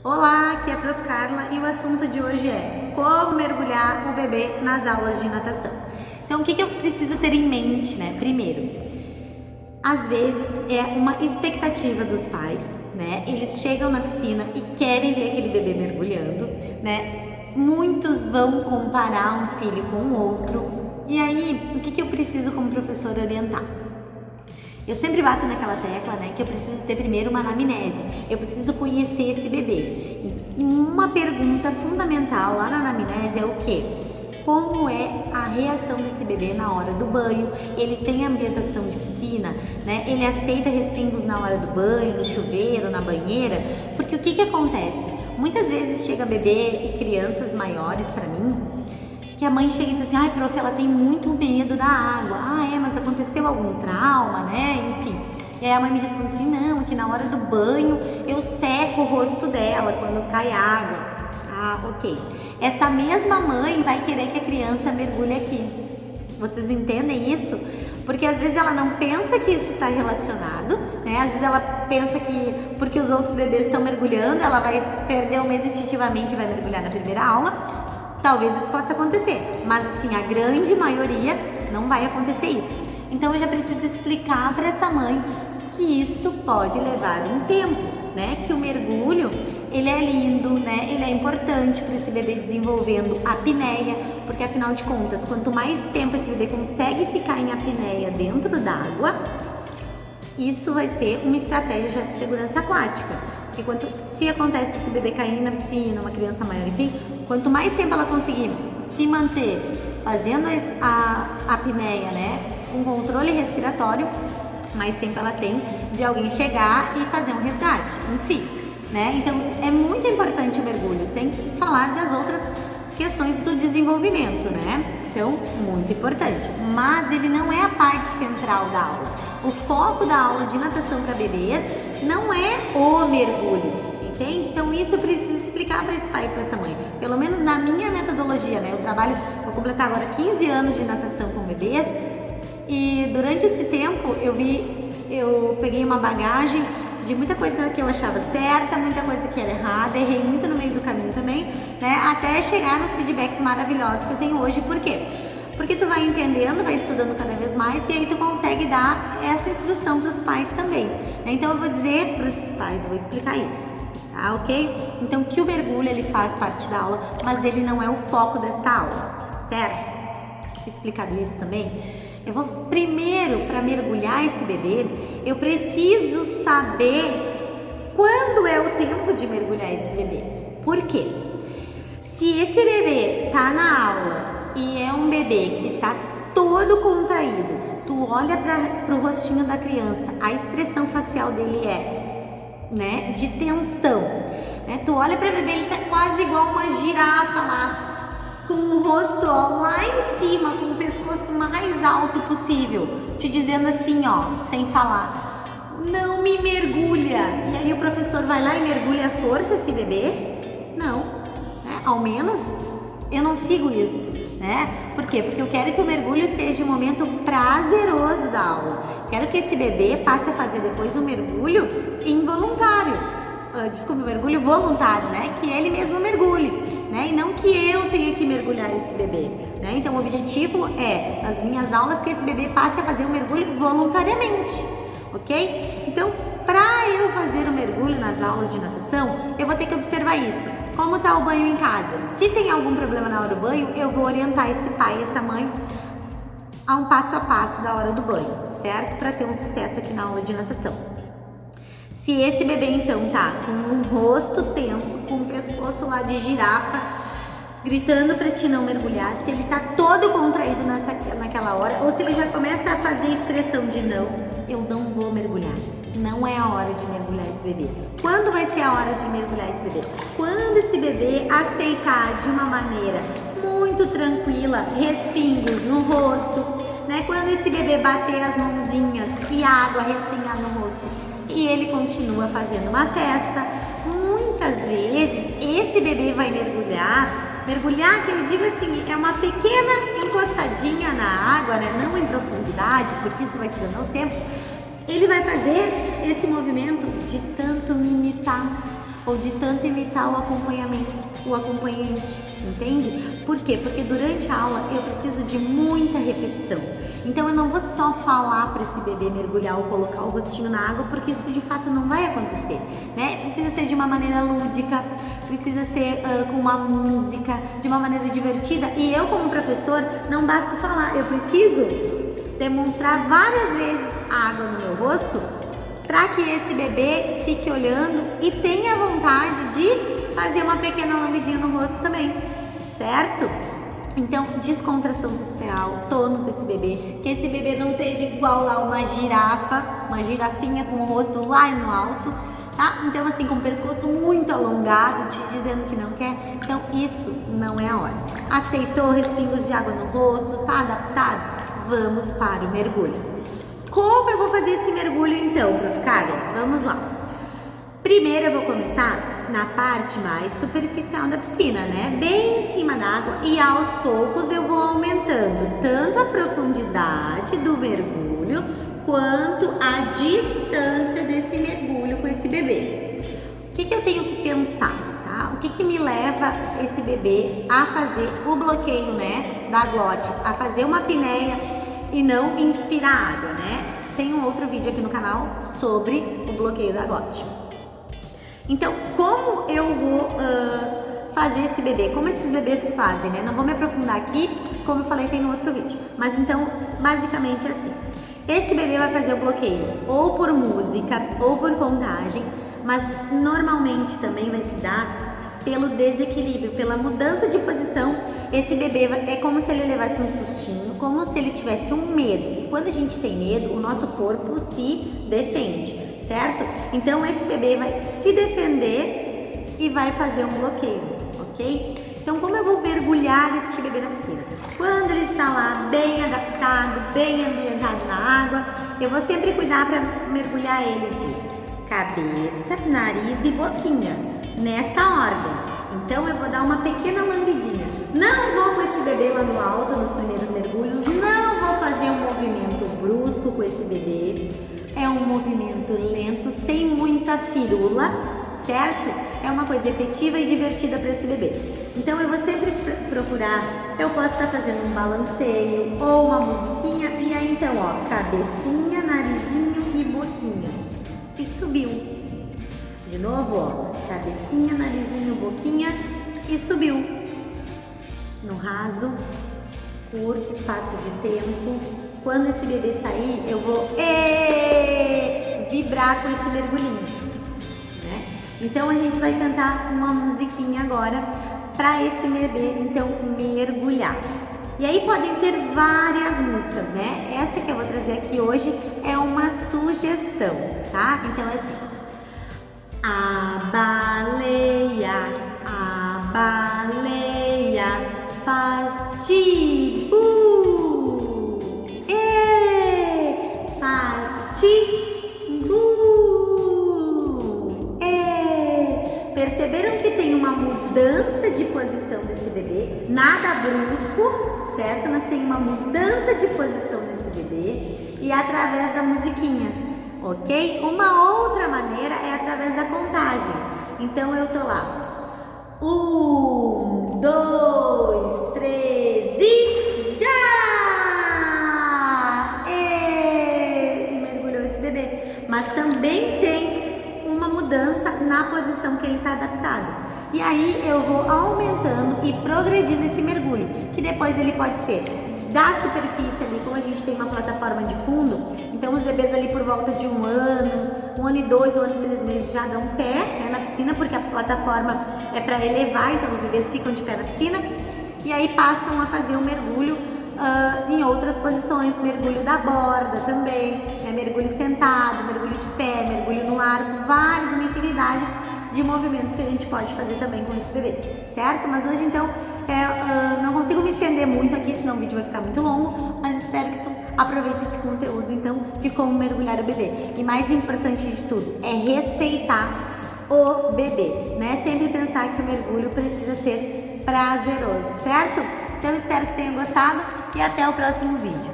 Olá, aqui é a Prof. Carla e o assunto de hoje é como mergulhar o bebê nas aulas de natação. Então, o que eu preciso ter em mente, né? Primeiro, às vezes é uma expectativa dos pais, né? Eles chegam na piscina e querem ver aquele bebê mergulhando, né? Muitos vão comparar um filho com o outro. E aí, o que eu preciso como professora orientar? Eu sempre bato naquela tecla, né, que eu preciso ter primeiro uma anamnese, eu preciso conhecer esse bebê. E uma pergunta fundamental lá na anamnese é o quê? Como é a reação desse bebê na hora do banho? Ele tem ambientação de piscina, né? Ele aceita respingos na hora do banho, no chuveiro, na banheira? Porque o que acontece? Muitas vezes chega bebê e crianças maiores para mim, que a mãe chega e diz assim, ai, prof, ela tem muito medo da água. Ah, é, mas aconteceu algum trauma, né? Enfim. E aí a mãe me responde assim, não, que na hora do banho eu seco o rosto dela quando cai água. Ah, ok. Essa mesma mãe vai querer que a criança mergulhe aqui. Vocês entendem isso? Porque às vezes ela não pensa que isso está relacionado, né? Às vezes ela pensa que porque os outros bebês estão mergulhando, ela vai perder o medo instintivamente e vai mergulhar na primeira aula. Talvez isso possa acontecer, mas assim, a grande maioria não vai acontecer isso. Então eu já preciso explicar para essa mãe que isso pode levar um tempo, né? Que o mergulho, ele é lindo, né? Ele é importante para esse bebê desenvolvendo a apneia, porque afinal de contas, quanto mais tempo esse bebê consegue ficar em apneia dentro d'água, isso vai ser uma estratégia de segurança aquática. Porque se acontece esse bebê cair na piscina, uma criança maior, enfim, quanto mais tempo ela conseguir se manter fazendo a apneia, né, com controle respiratório, mais tempo ela tem de alguém chegar e fazer um resgate, enfim, né? Então é muito importante o mergulho, sem falar das outras questões do desenvolvimento, né? Então, muito importante, mas ele não é a parte central da aula. O foco da aula de natação para bebês não é o mergulho, entende? Então isso eu preciso explicar para esse pai e para essa mãe. Pelo menos na minha metodologia, né? Vou completar agora 15 anos de natação com bebês e durante esse tempo eu peguei uma bagagem de muita coisa que eu achava certa, muita coisa que era errada, errei muito no meio do caminho também, né? Até chegar nos feedbacks maravilhosos que eu tenho hoje. Por quê? Porque tu vai entendendo, vai estudando cada vez mais e aí tu consegue dar essa instrução para os pais também, né? Então eu vou dizer para os pais, eu vou explicar isso, tá? Ok? Então que o mergulho ele faz parte da aula, mas ele não é o foco desta aula, certo? Explicado isso também. Eu vou primeiro, para mergulhar esse bebê, eu preciso saber quando é o tempo de mergulhar esse bebê. Por quê? Se esse bebê tá na aula e é um bebê que tá todo contraído, tu olha para o rostinho da criança, a expressão facial dele é, né, de tensão, né? Tu olha para o bebê, ele tá quase igual uma girafa lá, com o rosto ó, lá em cima, com o pescoço mais alto possível, te dizendo assim, ó, sem falar, não me mergulha. E aí o professor vai lá e mergulha a força esse bebê? Não, né? Ao menos eu não sigo isso, né? Por quê? Porque eu quero que o mergulho seja um momento prazeroso da aula. Quero que esse bebê passe a fazer depois um mergulho involuntário. Desculpa, um mergulho voluntário, né? Que ele mesmo mergulhe, né? E não que eu tenha que mergulhar esse bebê, né? Então o objetivo é, nas minhas aulas, que esse bebê passe a fazer o mergulho voluntariamente, ok? Então, para eu fazer o mergulho nas aulas de natação, eu vou ter que observar isso. Como está o banho em casa? Se tem algum problema na hora do banho, eu vou orientar esse pai e essa mãe a um passo a passo da hora do banho, certo? Para ter um sucesso aqui na aula de natação. Se esse bebê então tá com um rosto tenso, com o pescoço lá de girafa, gritando para te não mergulhar, se ele tá todo contraído naquela hora, ou se ele já começa a fazer expressão de não, eu não vou mergulhar. Não é a hora de mergulhar esse bebê. Quando vai ser a hora de mergulhar esse bebê? Quando esse bebê aceitar de uma maneira muito tranquila, respingos no rosto, né? Quando esse bebê bater as mãozinhas e a água respingar no rosto, e ele continua fazendo uma festa, muitas vezes esse bebê vai mergulhar que eu digo assim, é uma pequena encostadinha na água, né? Não em profundidade, porque isso vai se dando aos tempos. Ele vai fazer esse movimento de tanto imitar ou de tanto imitar o acompanhante, entende? Por quê? Porque durante a aula eu preciso de muita repetição. Então eu não vou só falar para esse bebê mergulhar ou colocar o rostinho na água, porque isso de fato não vai acontecer, né? Precisa ser de uma maneira lúdica, precisa ser com uma música, de uma maneira divertida. E eu, como professor, não basta falar, eu preciso demonstrar várias vezes a água no meu rosto para que esse bebê fique olhando e tenha vontade de fazer uma pequena lambidinha no rosto também, certo? Então, descontração facial, tônus esse bebê, que esse bebê não esteja igual lá uma girafinha com o rosto lá no alto, tá? Então, assim, com o pescoço muito alongado, te dizendo que não quer. Então, isso não é a hora. Aceitou respingos de água no rosto, tá adaptado? Vamos para o mergulho. Como eu vou fazer esse mergulho então, Prof. Carla? Vamos lá. Primeiro eu vou começar na parte mais superficial da piscina, né? Bem em cima da água, e aos poucos eu vou aumentando tanto a profundidade do mergulho quanto a distância desse mergulho com esse bebê. O que eu tenho que pensar, tá? O que me leva esse bebê a fazer o bloqueio, né, da glote, a fazer uma apneia e não inspirar água, né? Tem um outro vídeo aqui no canal sobre o bloqueio da glote. Então, como eu vou fazer esse bebê? Como esses bebês fazem, né? Não vou me aprofundar aqui, como eu falei, tem no outro vídeo. Mas então, basicamente é assim. Esse bebê vai fazer o bloqueio ou por música ou por contagem, mas normalmente também vai se dar pelo desequilíbrio, pela mudança de posição. Esse bebê é como se ele levasse um sustinho, como se ele tivesse um medo. E quando a gente tem medo, o nosso corpo se defende, certo? Então esse bebê vai se defender e vai fazer um bloqueio, ok? Então como eu vou mergulhar esse bebê na piscina? Quando ele está lá bem adaptado, bem ambientado na água, eu vou sempre cuidar para mergulhar ele de cabeça, nariz e boquinha, nessa ordem. Então eu vou dar uma pequena lambidinha. Não vou com esse bebê lá no alto nos primeiros mergulhos, não vou fazer um movimento brusco com esse bebê. É um movimento lento, sem muita firula, certo? É uma coisa efetiva e divertida para esse bebê. Então eu vou sempre procurar, eu posso estar fazendo um balanceio ou uma musiquinha, e aí então, ó, cabecinha, narizinho e boquinha. E subiu. De novo, ó, cabecinha, narizinho, boquinha e subiu. No raso, curto espaço de tempo. Quando esse bebê sair, eu vou vibrar com esse mergulhinho, né? Então a gente vai cantar uma musiquinha agora para esse bebê, então, mergulhar. E aí podem ser várias músicas, né? Essa que eu vou trazer aqui hoje é uma sugestão, tá? Então é assim. A baleia faz tibu, faz tibu, Perceberam que tem uma mudança de posição desse bebê? Nada brusco, certo? Mas tem uma mudança de posição desse bebê e através da musiquinha, ok? Uma outra maneira é através da contagem. Então eu tô lá. 1, 2, 3 e já! E mergulhou esse bebê. Mas também tem uma mudança na posição que ele está adaptado. E aí eu vou aumentando e progredindo esse mergulho, que depois ele pode ser da superfície ali, como a gente tem uma plataforma de fundo, então os bebês ali por volta de 1 ano, 1 ano e 2, 1 ano e 3 meses já dão pé, né, na piscina, porque a plataforma é para elevar, então os bebês ficam de pé na piscina e aí passam a fazer o mergulho em outras posições, mergulho da borda também, né, mergulho sentado, mergulho de pé, mergulho no arco, várias, uma infinidade de movimentos que a gente pode fazer também com esse bebê, certo? Mas hoje então não consigo me estender muito aqui, senão o vídeo vai ficar muito longo, mas espero que tu aproveite esse conteúdo então de como mergulhar o bebê. E mais importante de tudo é respeitar o bebê, né? Sempre pensar que o mergulho precisa ser prazeroso, certo? Então espero que tenha gostado e até o próximo vídeo.